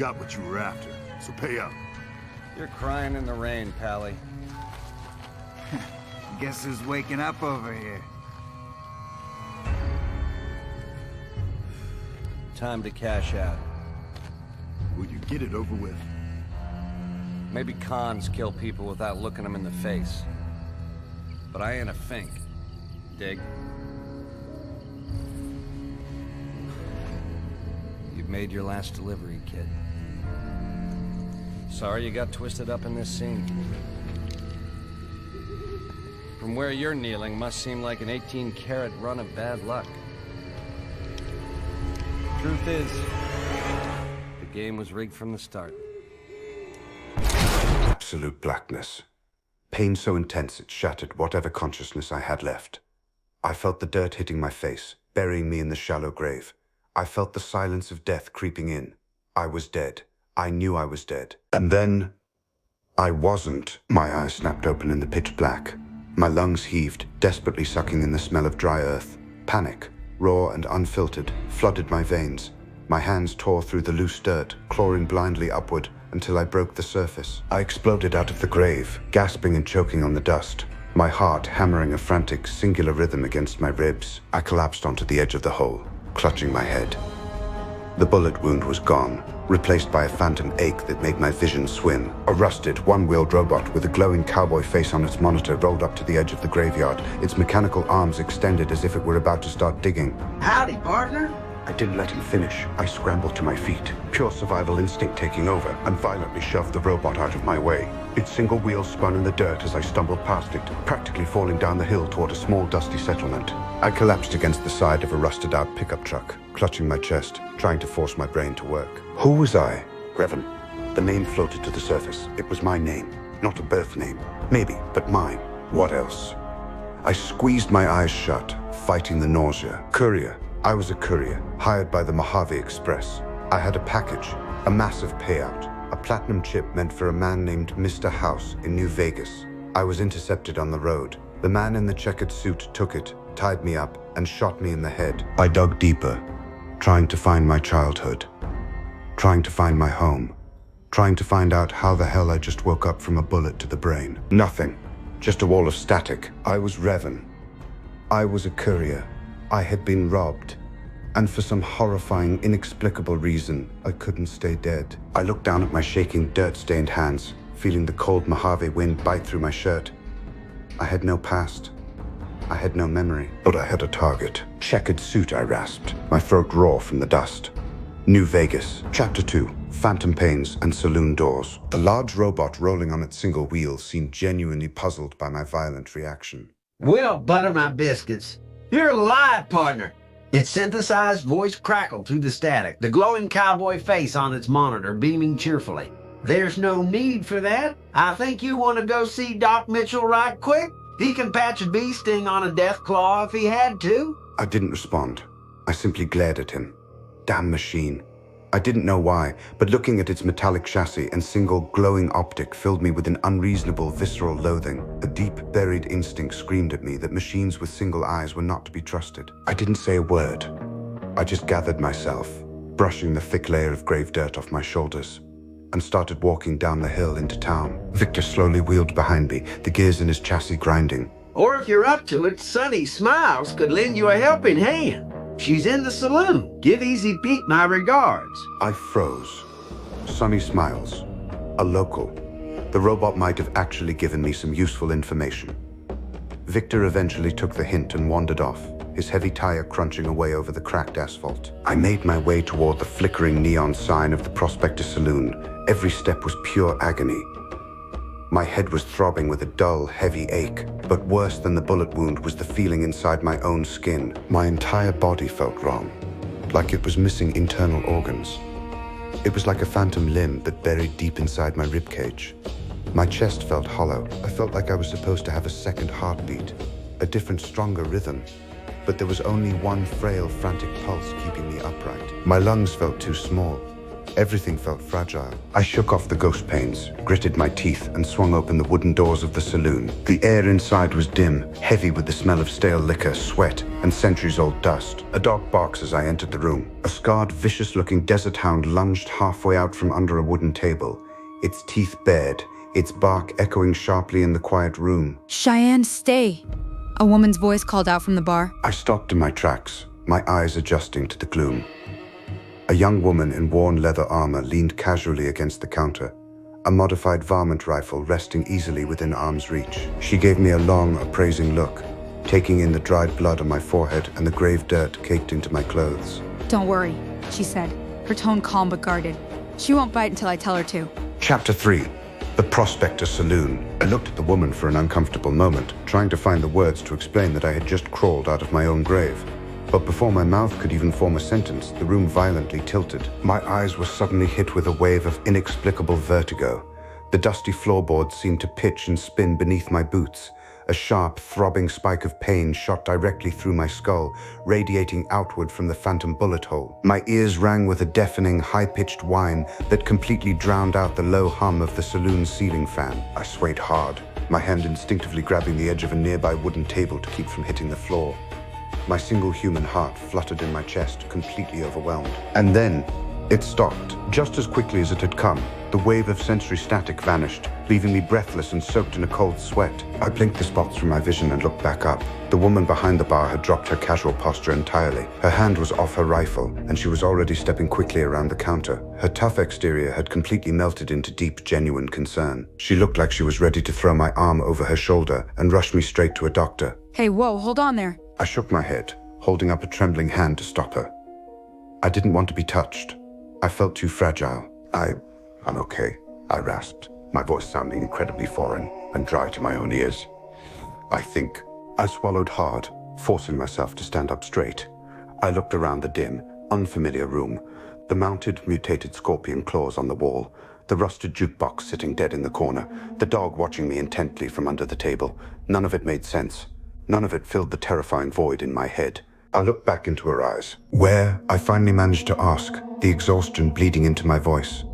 got what you were after, so pay up. You're crying in the rain, Pally. Guess who's waking up over here? Time to cash out. Will you get it over with? Maybe cons kill people without looking them in the face. But I ain't a fink. Dig? You've made your last delivery, kid. Sorry you got twisted up in this scene. From where you're kneeling must seem like an 18-carat run of bad luck. Truth is, the game was rigged from the start. Absolute blackness. Pain so intense it shattered whatever consciousness I had left. I felt the dirt hitting my face, burying me in the shallow grave. I felt the silence of death creeping in. I was dead. I knew I was dead. And then, I wasn't. My eyes snapped open in the pitch black. My lungs heaved, desperately sucking in the smell of dry earth. Panic, raw and unfiltered, flooded my veins. My hands tore through the loose dirt, clawing blindly upward until I broke the surface. I exploded out of the grave, gasping and choking on the dust. My heart hammering a frantic, singular rhythm against my ribs. I collapsed onto the edge of the hole, clutching my head. The bullet wound was gone, replaced by a phantom ache that made my vision swim. A rusted, one-wheeled robot with a glowing cowboy face on its monitor rolled up to the edge of the graveyard, its mechanical arms extended as if it were about to start digging. Howdy, partner. I didn't let him finish. I scrambled to my feet, pure survival instinct taking over, and violently shoved the robot out of my way. Its single wheel spun in the dirt as I stumbled past it, practically falling down the hill toward a small dusty settlement. I collapsed against the side of a rusted-out pickup truck, clutching my chest, trying to force my brain to work. Who was I? Revan. The name floated to the surface. It was my name, not a birth name. Maybe, but mine. What else? I squeezed my eyes shut, fighting the nausea. Courier. I was a courier, hired by the Mojave Express. I had a package, a massive payout, a platinum chip meant for a man named Mr. House in New Vegas. I was intercepted on the road. The man in the checkered suit took it, tied me up, and shot me in the head. I dug deeper, trying to find my childhood, trying to find my home, trying to find out how the hell I just woke up from a bullet to the brain. Nothing, just a wall of static. I was Revan. I was a courier. I had been robbed, and for some horrifying, inexplicable reason, I couldn't stay dead. I looked down at my shaking, dirt-stained hands, feeling the cold Mojave wind bite through my shirt. I had no past. I had no memory, but I had a target. Checkered suit, I rasped, my throat raw from the dust. New Vegas, Chapter 2, Phantom Pains and Saloon Doors. The large robot rolling on its single wheel seemed genuinely puzzled by my violent reaction. Well, butter my biscuits. You're alive, partner. Its synthesized voice crackled through the static, the glowing cowboy face on its monitor beaming cheerfully. There's no need for that. I think you want to go see Doc Mitchell right quick. He can patch a bee sting on a death claw if he had to. I didn't respond. I simply glared at him. Damn machine. I didn't know why, but looking at its metallic chassis and single glowing optic filled me with an unreasonable, visceral loathing. A deep, buried instinct screamed at me that machines with single eyes were not to be trusted. I didn't say a word. I just gathered myself, brushing the thick layer of grave dirt off my shoulders, and started walking down the hill into town. Victor slowly wheeled behind me, the gears in his chassis grinding. Or if you're up to it, Sunny Smiles could lend you a helping hand. She's in the saloon. Give Easy Pete my regards. I froze. Sunny Smiles. A local. The robot might have actually given me some useful information. Victor eventually took the hint and wandered off, his heavy tire crunching away over the cracked asphalt. I made my way toward the flickering neon sign of the Prospector Saloon. Every step was pure agony. My head was throbbing with a dull, heavy ache, but worse than the bullet wound was the feeling inside my own skin. My entire body felt wrong, like it was missing internal organs. It was like a phantom limb that buried deep inside my ribcage. My chest felt hollow. I felt like I was supposed to have a second heartbeat, a different, stronger rhythm, but there was only one frail, frantic pulse keeping me upright. My lungs felt too small, Everything felt fragile. I shook off the ghost pains, gritted my teeth, and swung open the wooden doors of the saloon. The air inside was dim, heavy with the smell of stale liquor, sweat, and centuries-old dust. A dog barks as I entered the room. A scarred, vicious-looking desert hound lunged halfway out from under a wooden table, its teeth bared, its bark echoing sharply in the quiet room. Cheyenne, stay! A woman's voice called out from the bar. I stopped in my tracks, my eyes adjusting to the gloom. A young woman in worn leather armor leaned casually against the counter, a modified varmint rifle resting easily within arm's reach. She gave me a long, appraising look, taking in the dried blood on my forehead and the grave dirt caked into my clothes. Don't worry, she said, her tone calm but guarded. She won't bite until I tell her to. Chapter 3. The Prospector Saloon. I looked at the woman for an uncomfortable moment, trying to find the words to explain that I had just crawled out of my own grave. But before my mouth could even form a sentence, the room violently tilted. My eyes were suddenly hit with a wave of inexplicable vertigo. The dusty floorboards seemed to pitch and spin beneath my boots. A sharp, throbbing spike of pain shot directly through my skull, radiating outward from the phantom bullet hole. My ears rang with a deafening, high-pitched whine that completely drowned out the low hum of the saloon's ceiling fan. I swayed hard, my hand instinctively grabbing the edge of a nearby wooden table to keep from hitting the floor. My single human heart fluttered in my chest, completely overwhelmed. And then, it stopped. Just as quickly as it had come, the wave of sensory static vanished, leaving me breathless and soaked in a cold sweat. I blinked the spots from my vision and looked back up. The woman behind the bar had dropped her casual posture entirely. Her hand was off her rifle, and she was already stepping quickly around the counter. Her tough exterior had completely melted into deep, genuine concern. She looked like she was ready to throw my arm over her shoulder and rush me straight to a doctor. Hey, whoa, hold on there. I shook my head, holding up a trembling hand to stop her. I didn't want to be touched. I felt too fragile. I'm okay, I rasped, my voice sounding incredibly foreign and dry to my own ears. I think. I swallowed hard, forcing myself to stand up straight. I looked around the dim, unfamiliar room, the mounted, mutated scorpion claws on the wall, the rusted jukebox sitting dead in the corner, the dog watching me intently from under the table. None of it made sense. None of it filled the terrifying void in my head. I looked back into her eyes. Where, I finally managed to ask, the exhaustion bleeding into my voice.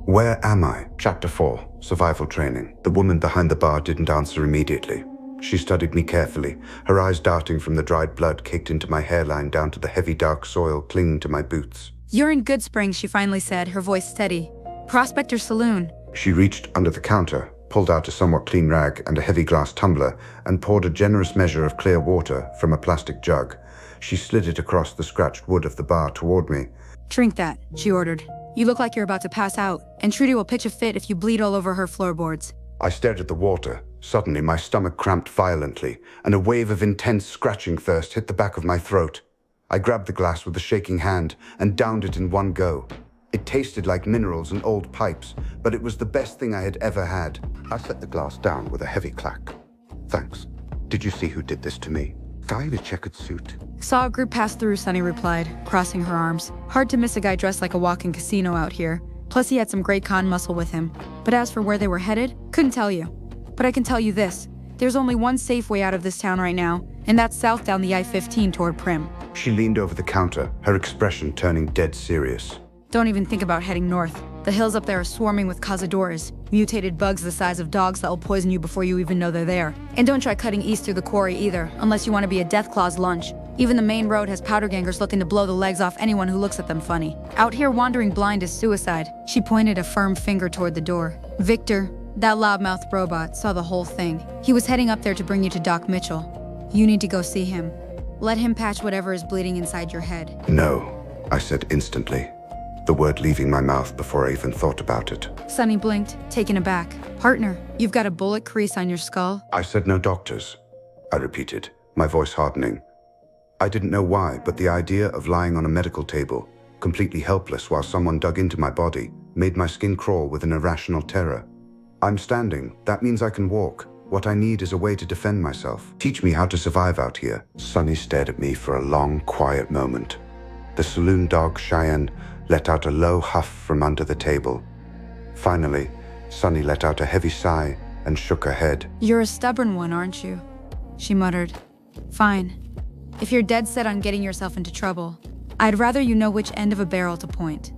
Where am I? Chapter 4. Survival Training. The woman behind the bar didn't answer immediately. She studied me carefully, her eyes darting from the dried blood caked into my hairline down to the heavy dark soil clinging to my boots. You're in Good Springs, she finally said, her voice steady. Prospector Saloon. She reached under the counter, pulled out a somewhat clean rag and a heavy glass tumbler, and poured a generous measure of clear water from a plastic jug. She slid it across the scratched wood of the bar toward me. Drink that, she ordered. You look like you're about to pass out, and Trudy will pitch a fit if you bleed all over her floorboards. I stared at the water. Suddenly, my stomach cramped violently, and a wave of intense scratching thirst hit the back of my throat. I grabbed the glass with a shaking hand and downed it in one go. It tasted like minerals and old pipes, but it was the best thing I had ever had. I set the glass down with a heavy clack. Thanks. Did you see who did this to me? Guy in a checkered suit. Saw a group pass through, Sunny replied, crossing her arms. Hard to miss a guy dressed like a walking casino out here. Plus he had some great con muscle with him. But as for where they were headed, couldn't tell you. But I can tell you this. There's only one safe way out of this town right now, and that's south down the I-15 toward Prim. She leaned over the counter, her expression turning dead serious. Don't even think about heading north. The hills up there are swarming with cazadores, mutated bugs the size of dogs that will poison you before you even know they're there. And don't try cutting east through the quarry either, unless you want to be a Deathclaw's lunch. Even the main road has powder gangers looking to blow the legs off anyone who looks at them funny. Out here wandering blind is suicide. She pointed a firm finger toward the door. Victor, that loudmouth robot, saw the whole thing. He was heading up there to bring you to Doc Mitchell. You need to go see him. Let him patch whatever is bleeding inside your head. No, I said instantly, the word leaving my mouth before I even thought about it. Sunny blinked, taken aback. Partner, you've got a bullet crease on your skull. I said no doctors, I repeated, my voice hardening. I didn't know why, but the idea of lying on a medical table, completely helpless while someone dug into my body, made my skin crawl with an irrational terror. I'm standing. That means I can walk. What I need is a way to defend myself. Teach me how to survive out here. Sunny stared at me for a long, quiet moment. The saloon dog, Cheyenne, let out a low huff from under the table. Finally, Sunny let out a heavy sigh and shook her head. You're a stubborn one, aren't you? She muttered. Fine. If you're dead set on getting yourself into trouble, I'd rather you know which end of a barrel to point.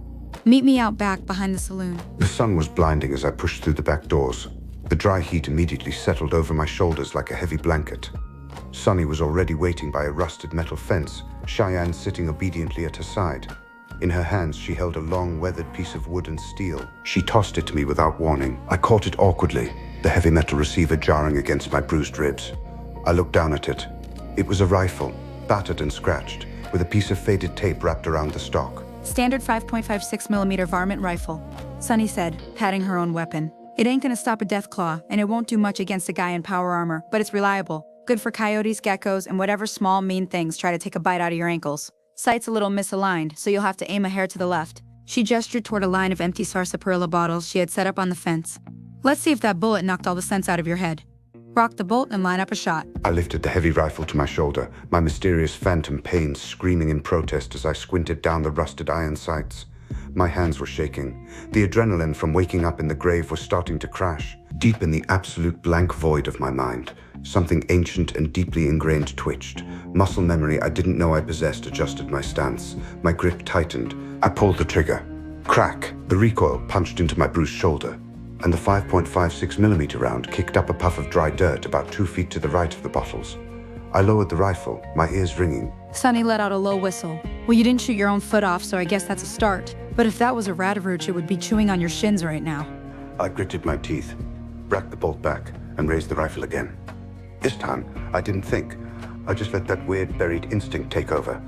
Meet me out back behind the saloon. The sun was blinding as I pushed through the back doors. The dry heat immediately settled over my shoulders like a heavy blanket. Sunny was already waiting by a rusted metal fence, Cheyenne sitting obediently at her side. In her hands, she held a long, weathered piece of wood and steel. She tossed it to me without warning. I caught it awkwardly, the heavy metal receiver jarring against my bruised ribs. I looked down at it. It was a rifle, battered and scratched, with a piece of faded tape wrapped around the stock. Standard 5.56mm varmint rifle, Sunny said, patting her own weapon. It ain't gonna stop a Deathclaw, and it won't do much against a guy in power armor, but it's reliable. Good for coyotes, geckos, and whatever small, mean things try to take a bite out of your ankles. Sight's a little misaligned, so you'll have to aim a hair to the left. She gestured toward a line of empty sarsaparilla bottles she had set up on the fence. Let's see if that bullet knocked all the sense out of your head. Rock the bolt and line up a shot. I lifted the heavy rifle to my shoulder, my mysterious phantom pain screaming in protest as I squinted down the rusted iron sights. My hands were shaking. The adrenaline from waking up in the grave was starting to crash. Deep in the absolute blank void of my mind, something ancient and deeply ingrained twitched. Muscle memory I didn't know I possessed adjusted my stance. My grip tightened. I pulled the trigger. Crack! The recoil punched into my bruised shoulder, and the 5.56mm round kicked up a puff of dry dirt about 2 feet to the right of the bottles. I lowered the rifle, my ears ringing. Sunny let out a low whistle. Well, you didn't shoot your own foot off, so I guess that's a start. But if that was a Radaruch, it would be chewing on your shins right now. I gritted my teeth, racked the bolt back, and raised the rifle again. This time, I didn't think. I just let that weird buried instinct take over.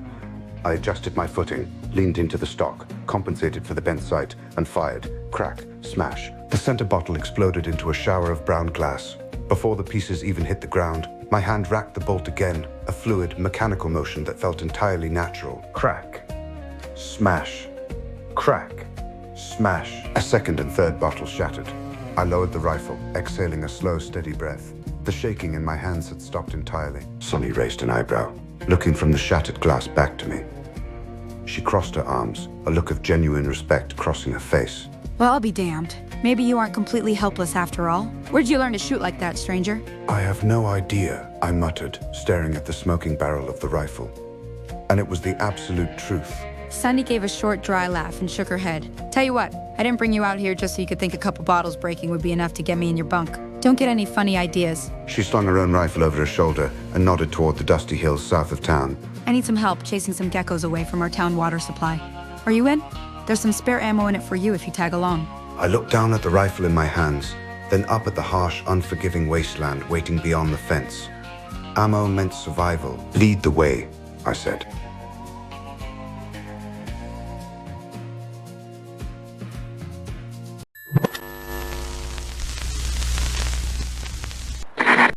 I adjusted my footing, leaned into the stock, compensated for the bent sight, and fired. Crack, smash. The center bottle exploded into a shower of brown glass. Before the pieces even hit the ground, my hand racked the bolt again, a fluid, mechanical motion that felt entirely natural. Crack. Smash. Crack. Smash. A second and third bottle shattered. I lowered the rifle, exhaling a slow, steady breath. The shaking in my hands had stopped entirely. Sunny raised an eyebrow, looking from the shattered glass back to me. She crossed her arms, a look of genuine respect crossing her face. Well, I'll be damned. Maybe you aren't completely helpless after all. Where'd you learn to shoot like that, stranger? I have no idea, I muttered, staring at the smoking barrel of the rifle. And it was the absolute truth. Sunny gave a short, dry laugh and shook her head. Tell you what, I didn't bring you out here just so you could think a couple bottles breaking would be enough to get me in your bunk. Don't get any funny ideas. She slung her own rifle over her shoulder and nodded toward the dusty hills south of town. I need some help chasing some geckos away from our town water supply. Are you in? There's some spare ammo in it for you if you tag along. I looked down at the rifle in my hands, then up at the harsh, unforgiving wasteland waiting beyond the fence. Ammo meant survival. Lead the way, I said.